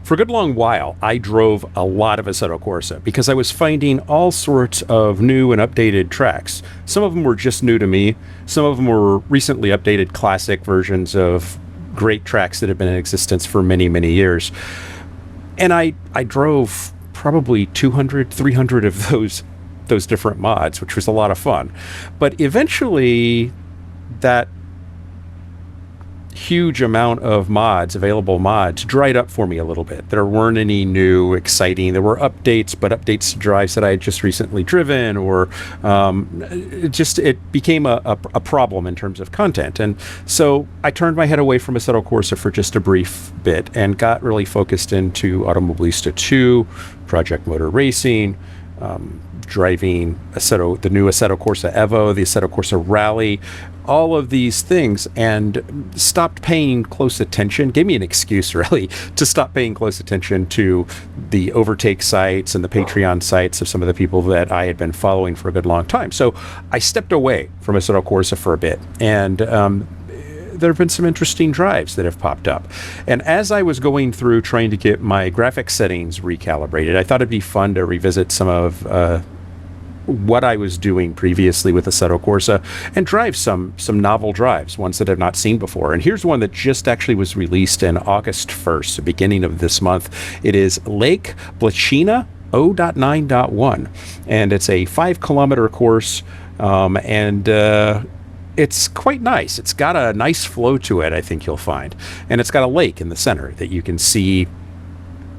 For a good long while, I drove a lot of Assetto Corsa because I was finding all sorts of new and updated tracks. Some of them were just new to me. Some of them were recently updated classic versions of great tracks that have been in existence for many, many years. And I drove probably 200, 300 of those different mods, which was a lot of fun. But eventually, that huge amount of available mods, dried up for me a little bit. There weren't any new, exciting. There were updates, but updates to drives that I had just recently driven, or it became a problem in terms of content. And so I turned my head away from Assetto Corsa for just a brief bit and got really focused into Automobilista 2, Project Motor Racing, driving the new Assetto Corsa Evo, the Assetto Corsa Rally, all of these things, and stopped paying close attention. Gave me an excuse, really, to stop paying close attention to the OverTake sites and the Patreon sites of some of the people that I had been following for a good long time. So I stepped away from Assetto Corsa for a bit, and there have been some interesting drives that have popped up. And as I was going through trying to get my graphics settings recalibrated, I thought it'd be fun to revisit some of what I was doing previously with Assetto Corsa and drive some novel drives, ones that I've not seen before. And here's one that just actually was released in August 1st, the beginning of this month. It is Lake Blacina 0.9.1, and it's a 5-kilometer course, and it's quite nice. It's got a nice flow to it, I think you'll find. And it's got a lake in the center that you can see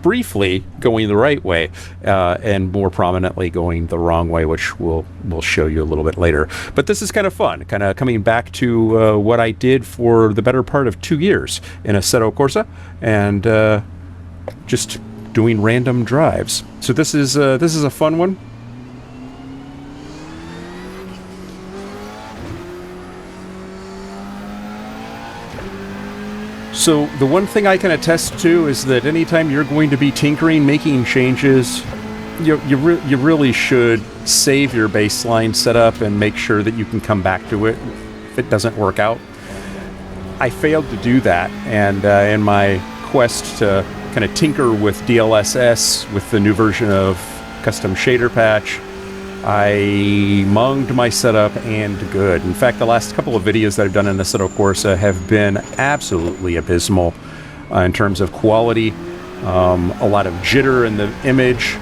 briefly going the right way, and more prominently going the wrong way, which we'll show you a little bit later. But this is kind of fun, kind of coming back to what I did for the better part of 2 years in Assetto Corsa, and just doing random drives. So this is a fun one. So the one thing I can attest to is that anytime you're going to be tinkering, making changes, you really should save your baseline setup and make sure that you can come back to it if it doesn't work out. I failed to do that, and in my quest to kind of tinker with DLSS, with the new version of Custom Shader Patch, I munged my setup and good. In fact, the last couple of videos that I've done in Assetto Corsa have been absolutely abysmal in terms of quality. A lot of jitter in the image,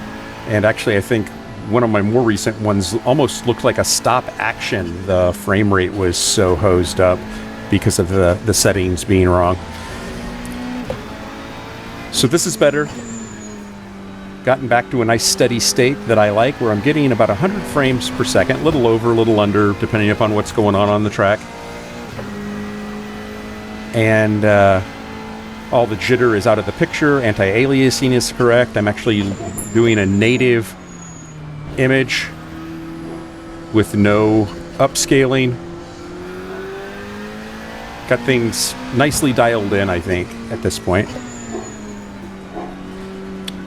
and actually I think one of my more recent ones almost looked like a stop action. The frame rate was so hosed up because of the settings being wrong. So this is better. Gotten back to a nice steady state that I like, where I'm getting about 100 frames per second, a little over, a little under, depending upon what's going on the track. And all the jitter is out of the picture. Anti-aliasing is correct. I'm actually doing a native image with no upscaling. Got things nicely dialed in, I think, at this point.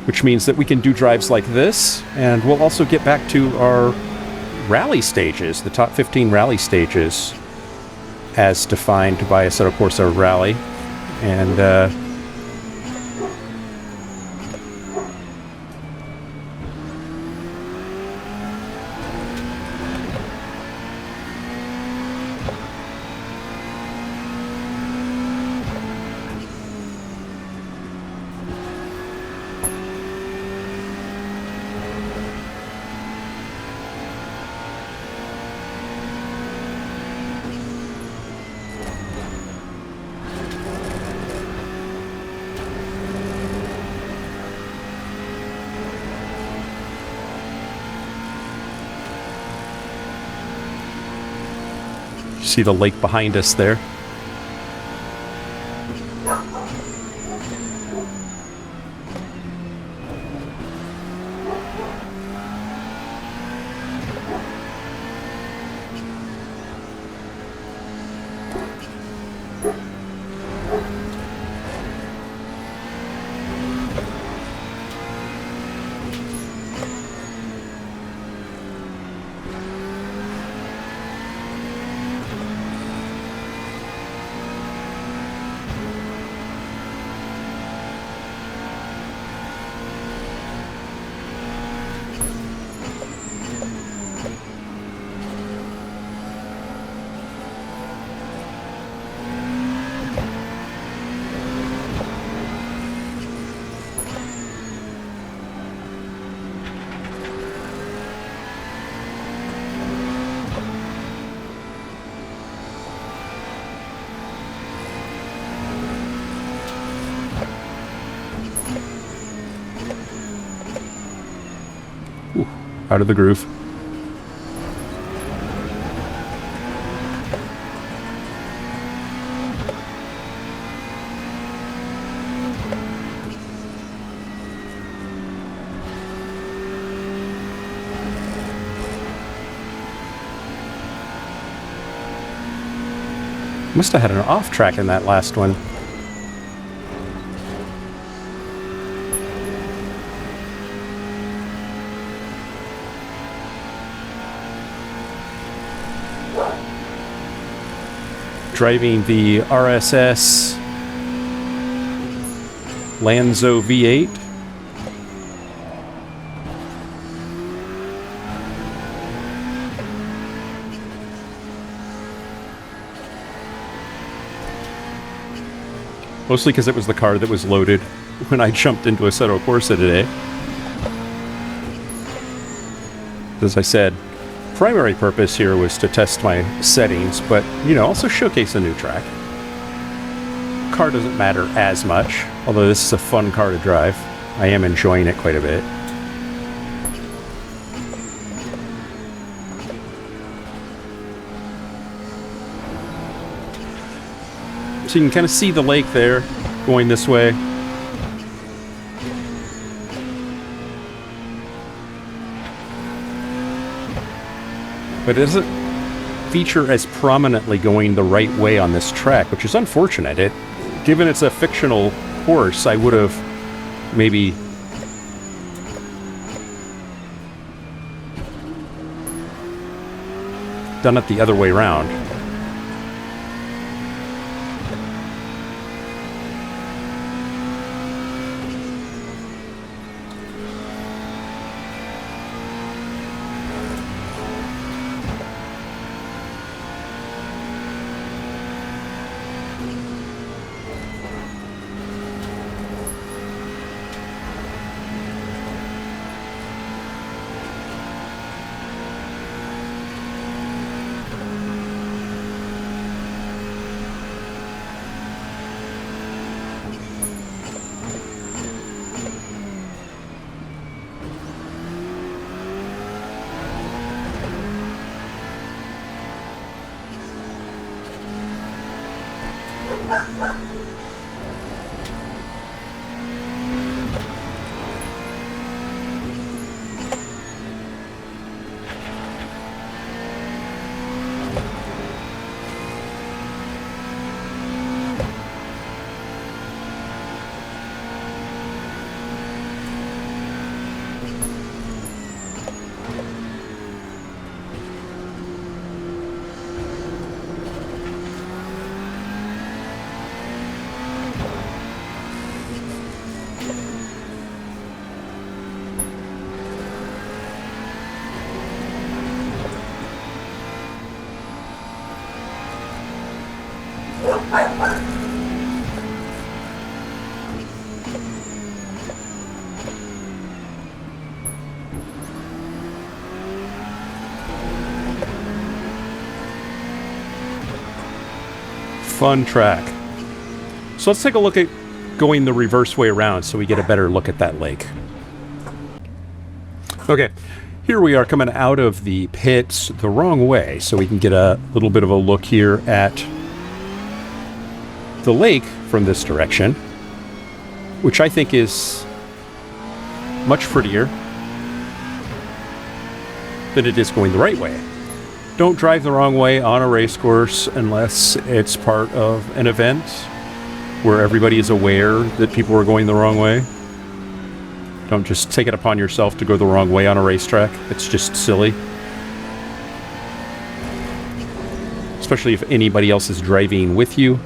Which means that we can do drives like this, and we'll also get back to our rally stages, the top 15 rally stages, as defined by Assetto Corsa Rally. And see the lake behind us there. out of the groove. Must have had an off track in that last one. Driving the RSS Lanzo V8. Mostly because it was the car that was loaded when I jumped into Assetto Corsa today. As I said, primary purpose here was to test my settings, but, you know, also showcase a new track. Car doesn't matter as much, although this is a fun car to drive. I am enjoying it quite a bit. So you can kind of see the lake there, going this way. But it doesn't feature as prominently going the right way on this track, which is unfortunate. Given it's a fictional course, I would have maybe done it the other way around. Fun track. So let's take a look at going the reverse way around so we get a better look at that lake. Okay, here we are coming out of the pits the wrong way, so we can get a little bit of a look here at the lake from this direction, which I think is much prettier than it is going the right way. Don't drive the wrong way on a race course unless it's part of an event where everybody is aware that people are going the wrong way. Don't just take it upon yourself to go the wrong way on a racetrack. It's just silly. Especially if anybody else is driving with you.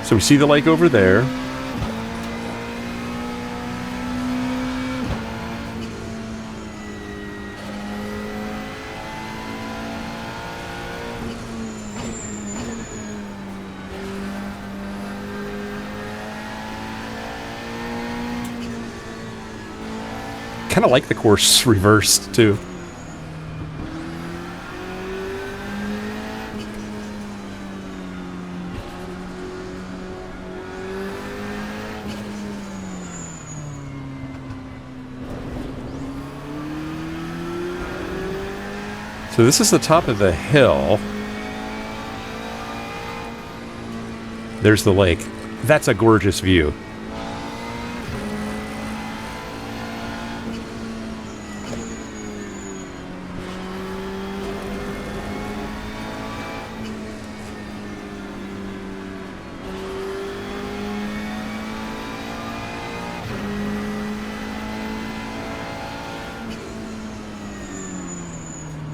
So we see the lake over there. Kind of like the course reversed too. So this is the top of the hill. There's the lake. That's a gorgeous view.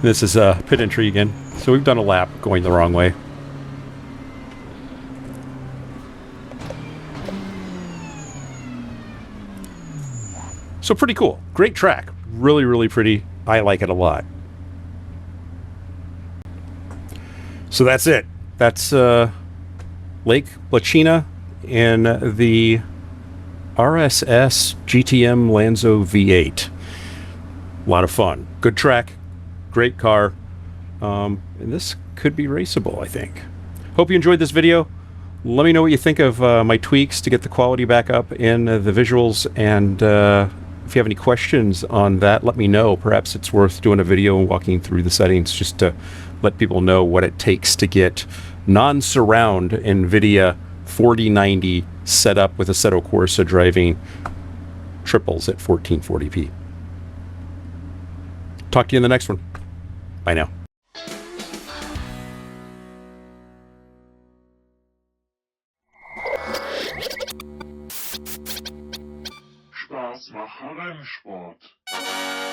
This is pit entry again. So we've done a lap going the wrong way. So pretty cool. Great track. Really, really pretty. I like it a lot. So that's it. That's Lake Blacina and the RSS GT-M Lanzo V8. A lot of fun. Good track. Great car. And this could be raceable, I think. Hope you enjoyed this video. Let me know what you think of my tweaks to get the quality back up in the visuals. And if you have any questions on that, let me know. Perhaps it's worth doing a video and walking through the settings just to let people know what it takes to get non-surround NVIDIA 4090 set up with Assetto Corsa driving triples at 1440p. Talk to you in the next one. Bye now. Spaß mache Rennsport.